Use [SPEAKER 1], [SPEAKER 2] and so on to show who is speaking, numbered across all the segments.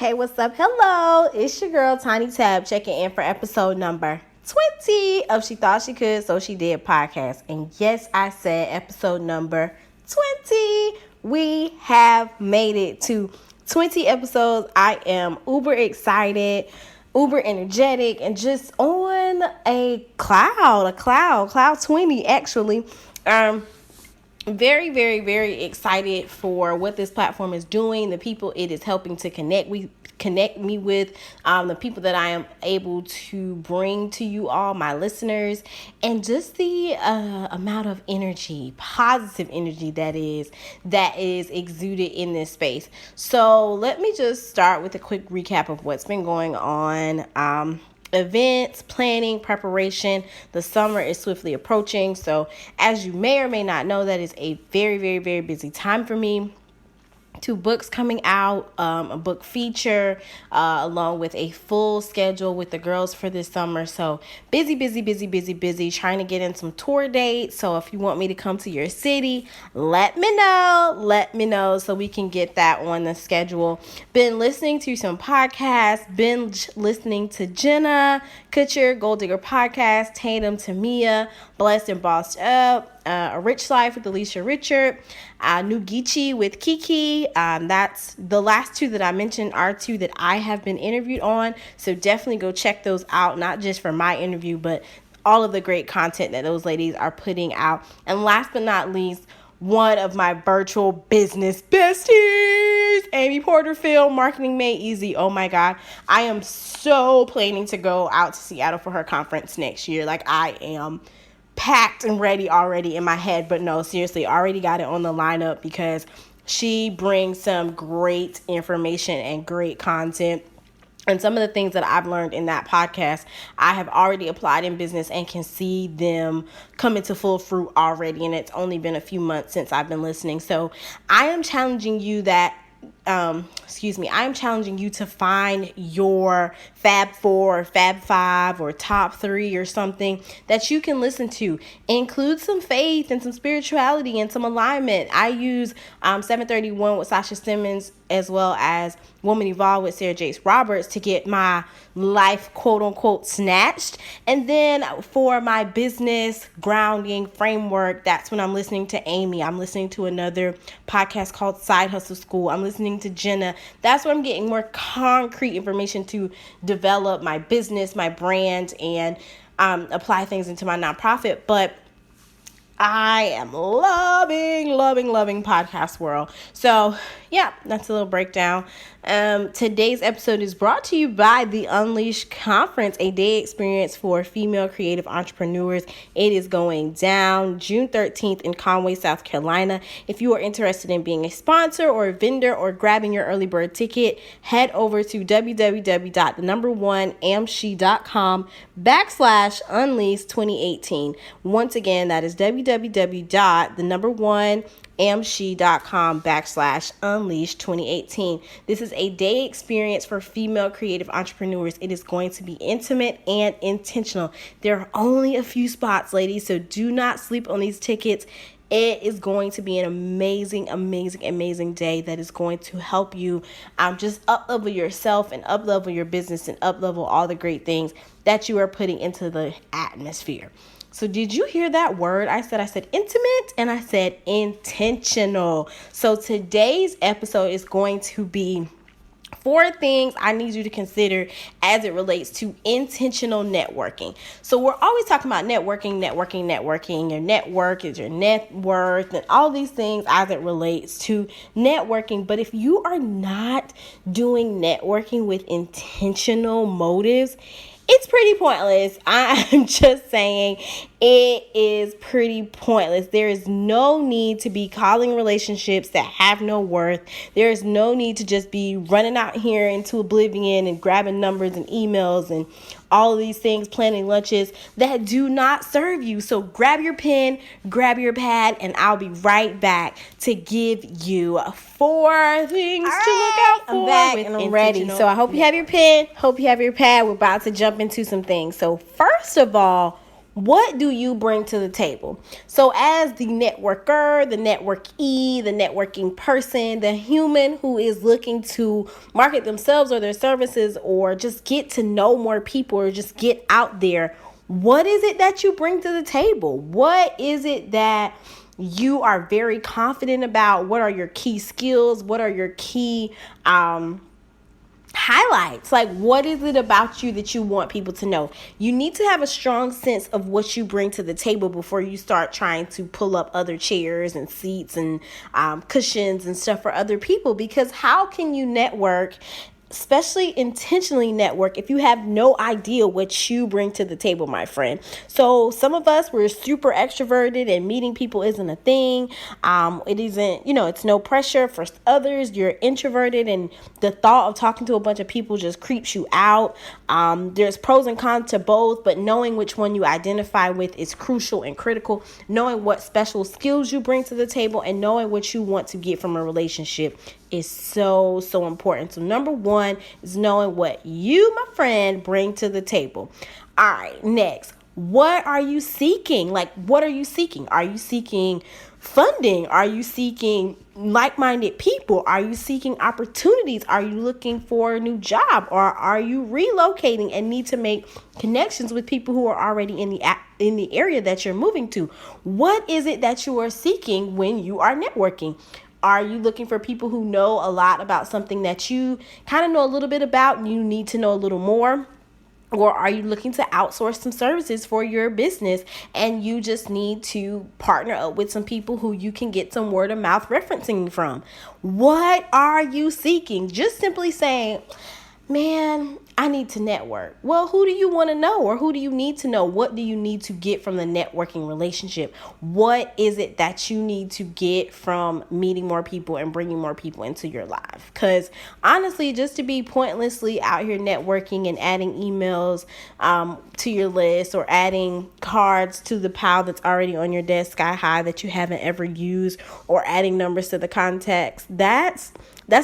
[SPEAKER 1] Hey, what's up? Hello, it's your girl Tiny Tab checking in for episode number 20 of She Thought She Could, So She Did podcast. And yes, I said episode number 20. We have made it to 20 episodes. I am uber excited, uber energetic, and just on a cloud 20 actually. Very, very, very excited for what this platform is doing, the people it is helping to connect me with, the people that I am able to bring to you all, my listeners, and just the amount of energy, positive energy that is exuded in this space. So let me just start with a quick recap of what's been going on. Events, planning, preparation. The summer is swiftly approaching. So as you may or may not know, that is a very, very, very busy time for me. 2 books coming out, a book feature, along with a full schedule with the girls for this summer. So busy, trying to get in some tour dates. So if you want me to come to your city, let me know so we can get that on the schedule. Been listening to some podcasts, been listening to Jenna Kutcher, Gold Digger Podcast, Tatum Tamia, Blessed and Bossed Up, A Rich Life with Alicia Richard, New Geechee with Kiki. That's the last 2 that I mentioned are 2 that I have been interviewed on. So definitely go check those out, not just for my interview, but all of the great content that those ladies are putting out. And last but not least, one of my virtual business besties, Amy Porterfield, Marketing Made Easy. Oh my God. I am so planning to go out to Seattle for her conference next year. Like, I am packed and ready already in my head, but no, seriously, already got it on the lineup because she brings some great information and great content. And some of the things that I've learned in that podcast, I have already applied in business and can see them come into full fruit already. And it's only been a few months since I've been listening. So I am challenging you to find your Fab 4 or Fab 5 or top 3 or something that you can listen to. Include some faith and some spirituality and some alignment. I use 731 with Sasha Simmons, as well as Woman Evolved with Sarah Jakes Roberts, to get my life, quote unquote, snatched. And then for my business grounding framework, that's when I'm listening to Amy. I'm listening to another podcast called Side Hustle School. I'm listening to Jenna. That's where I'm getting more concrete information to develop my business, my brand, and apply things into my nonprofit. But I am loving podcast world. So yeah, that's a little breakdown. Today's episode is brought to you by the Unleash Conference, a day experience for female creative entrepreneurs. It is going down June 13th in Conway, South Carolina. If you are interested in being a sponsor or a vendor or grabbing your early bird ticket, head over to www.1amshe.com/Unleash2018. Once again, that is www.1amshe.com/Unleash2018. This is a day experience for female creative entrepreneurs. It is going to be intimate and intentional. There are only a few spots, ladies, so do not sleep on these tickets. It is going to be an amazing day that is going to help you just up-level yourself and up-level your business and up-level all the great things that you are putting into the atmosphere. So did you hear that word? I said intimate and I said intentional. So today's episode is going to be 4 things I need you to consider as it relates to intentional networking. So we're always talking about networking. Your network is your net worth and all these things as it relates to networking. But if you are not doing networking with intentional motives, it's pretty pointless. I'm just saying it is pretty pointless. There is no need to be calling relationships that have no worth. There is no need to just be running out here into oblivion and grabbing numbers and emails and all of these things, planning lunches that do not serve you. So grab your pen, grab your pad, and I'll be right back to give you 4 things to look out for. I'm back and I'm ready. So I hope you have your pen, hope you have your pad. We're about to jump into some things. So first of all, What do you bring to the table? So as the networker, the networkee, the networking person, the human who is looking to market themselves or their services or just get to know more people or just get out there, what is it that you bring to the table? What is it that you are very confident about? What are your key skills? What are your key highlights? Like, what is it about you that you want people to know? You need to have a strong sense of what you bring to the table before you start trying to pull up other chairs and seats and cushions and stuff for other people, because how can you network, especially intentionally network, if you have no idea what you bring to the table, my friend? So some of us, we're super extroverted and meeting people isn't a thing. It isn't, it's no pressure. For others, you're introverted and the thought of talking to a bunch of people just creeps you out. There's pros and cons to both, but knowing which one you identify with is crucial and critical. Knowing what special skills you bring to the table and knowing what you want to get from a relationship is so important. So number one is knowing what you, my friend, bring to the table. All right, next, what are you seeking? Like, what are you seeking? Are you seeking funding? Are you seeking like-minded people? Are you seeking opportunities? Are you looking for a new job? Or are you relocating and need to make connections with people who are already in the area that you're moving to? What is it that you are seeking when you are networking? Are you looking for people who know a lot about something that you kind of know a little bit about and you need to know a little more? Or are you looking to outsource some services for your business and you just need to partner up with some people who you can get some word of mouth referencing from? What are you seeking? Just simply saying, man, I need to network. Well, who do you want to know, or who do you need to know? What do you need to get from the networking relationship? What is it that you need to get from meeting more people and bringing more people into your life? Because honestly, just to be pointlessly out here networking and adding emails to your list or adding cards to the pile that's already on your desk sky high that you haven't ever used, or adding numbers to the contacts, that's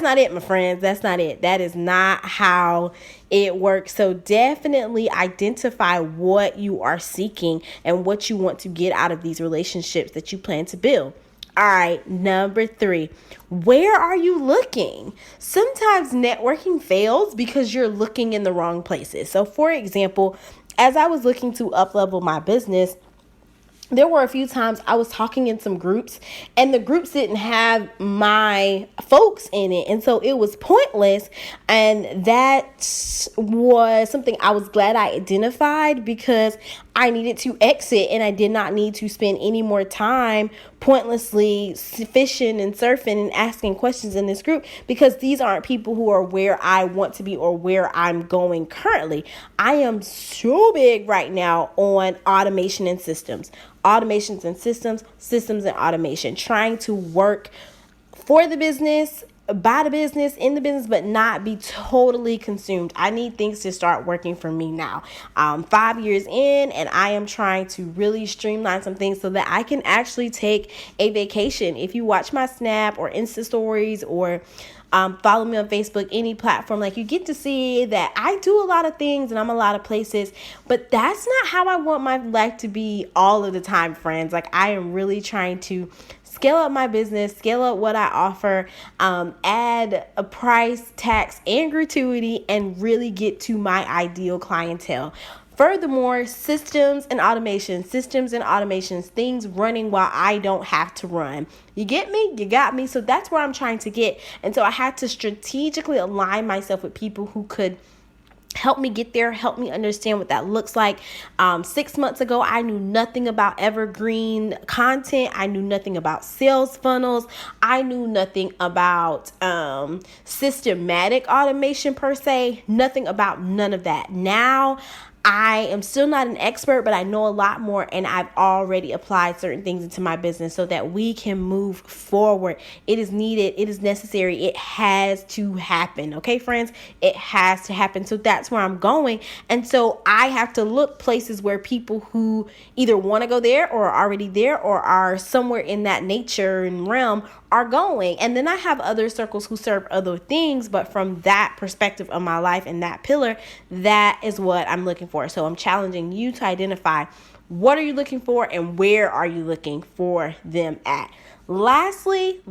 [SPEAKER 1] not it, my friends. That's not it. That is not how it works. So definitely identify what you are seeking and what you want to get out of these relationships that you plan to build. All right, number 3, where are you looking? Sometimes networking fails because you're looking in the wrong places. So for example, as I was looking to up-level my business, there were a few times I was talking in some groups and the groups didn't have my folks in it. And so it was pointless. And that was something I was glad I identified, because I needed to exit and I did not need to spend any more time pointlessly fishing and surfing and asking questions in this group, because these aren't people who are where I want to be or where I'm going currently. I am so big right now on automation and systems. Automations and systems and automation, trying to work for the business, by the business, in the business, but not be totally consumed. I need things to start working for me now. 5 years in, and I am trying to really streamline some things so that I can actually take a vacation. If you watch my Snap or Insta stories or follow me on Facebook, any platform, like, you get to see that I do a lot of things and I'm a lot of places, but that's not how I want my life to be all of the time, friends. Like, I am really trying to scale up my business, scale up what I offer, add a price, tax, and gratuity, and really get to my ideal clientele. Furthermore, systems and automations, things running while I don't have to run. You get me? You got me? So that's where I'm trying to get. And so I had to strategically align myself with people who could help me get there, help me understand what that looks like. 6 months ago, I knew nothing about evergreen content. I knew nothing about sales funnels. I knew nothing about systematic automation per se. Nothing about none of that. Now, I am still not an expert, but I know a lot more, and I've already applied certain things into my business so that we can move forward. It is needed. It is necessary. It has to happen. Okay, friends? It has to happen. So that's where I'm going. And so I have to look places where people who either want to go there or are already there or are somewhere in that nature and realm are going. And then I have other circles who serve other things, but from that perspective of my life and that pillar, that is what I'm looking for. So I'm challenging you to identify What are you looking for, and where are you looking for them at? Lastly,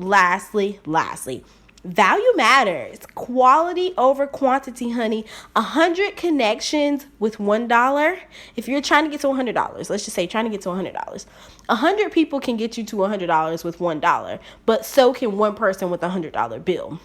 [SPEAKER 1] value matters. Quality over quantity, honey. 100 connections with $1. If you're trying to get to $100, let's just say trying to get to $100. 100 people can get you to $100 with $1, but so can one person with a $100 bill.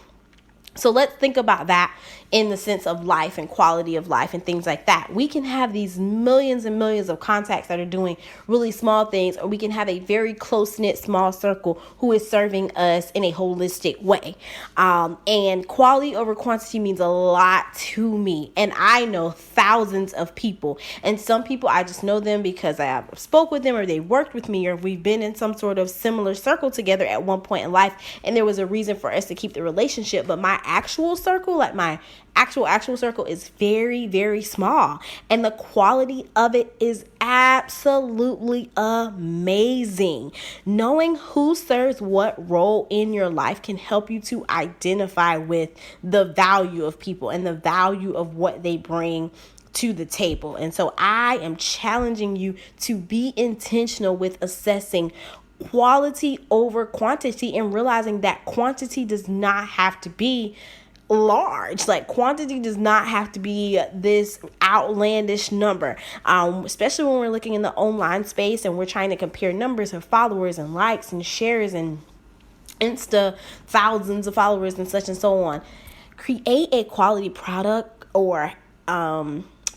[SPEAKER 1] So let's think about that in the sense of life and quality of life and things like that. We can have these millions and millions of contacts that are doing really small things, or we can have a very close-knit small circle who is serving us in a holistic way. And quality over quantity means a lot to me. And I know thousands of people. And some people, I just know them because I have spoke with them, or they worked with me, or we've been in some sort of similar circle together at one point in life. And there was a reason for us to keep the relationship. But my actual circle, like my actual circle, is very, very small, and the quality of it is absolutely amazing. Knowing who serves what role in your life can help you to identify with the value of people and the value of what they bring to the table. And so I am challenging you to be intentional with assessing quality over quantity, and realizing that quantity does not have to be large. Like, quantity does not have to be this outlandish number, especially when we're looking in the online space and we're trying to compare numbers of followers and likes and shares and Insta thousands of followers and such and so on. Create a quality product, or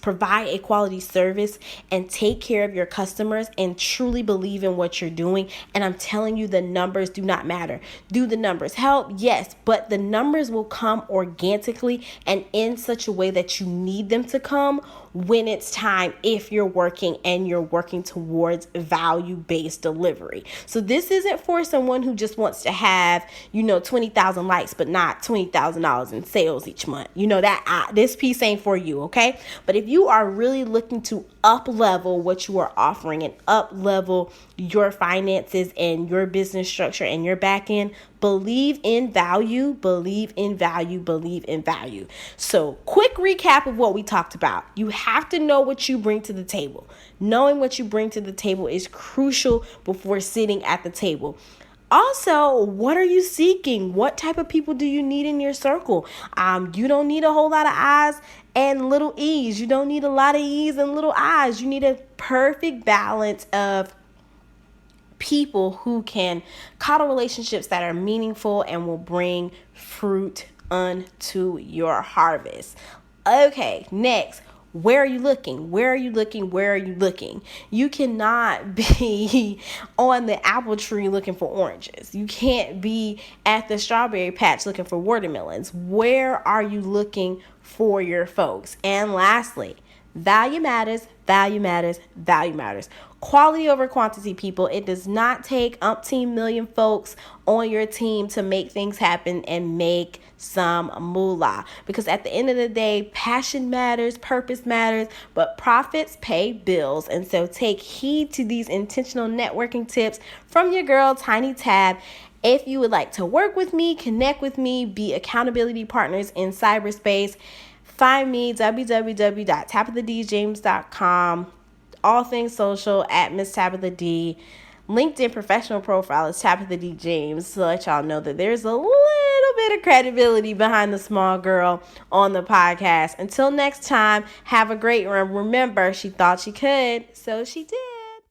[SPEAKER 1] provide a quality service, and take care of your customers, and truly believe in what you're doing. And I'm telling you, the numbers do not matter. Do the numbers help? Yes, but the numbers will come organically and in such a way that you need them to come when it's time, if you're working towards value-based delivery. So this isn't for someone who just wants to have, 20,000 likes, but not $20,000 in sales each month. This piece ain't for you, okay? But if you are really looking to up-level what you are offering and up-level your finances and your business structure and your back end, believe in value. So, quick recap of what we talked about. You have to know what you bring to the table. Knowing what you bring to the table is crucial before sitting at the table. Also, what are you seeking? What type of people do you need in your circle? You don't need a whole lot of I's and little E's. You don't need a lot of E's and little I's. You need a perfect balance of people who can coddle relationships that are meaningful and will bring fruit unto your harvest. Okay, next. Where are you looking? You cannot be on the apple tree looking for oranges. You can't be at the strawberry patch looking for watermelons. Where are you looking for your folks? And lastly, value matters. Quality over quantity, people. It does not take umpteen million folks on your team to make things happen and make some moolah. Because at the end of the day, passion matters, purpose matters, but profits pay bills. And so take heed to these intentional networking tips from your girl, Tiny Tab. If you would like to work with me, connect with me, be accountability partners in cyberspace, find me, www.tabithadjames.com. All things social at Miss Tabitha D. LinkedIn professional profile is Tabitha D. James, to let y'all know that there's a little bit of credibility behind the small girl on the podcast. Until next time, have a great one. Remember, she thought she could, so she did.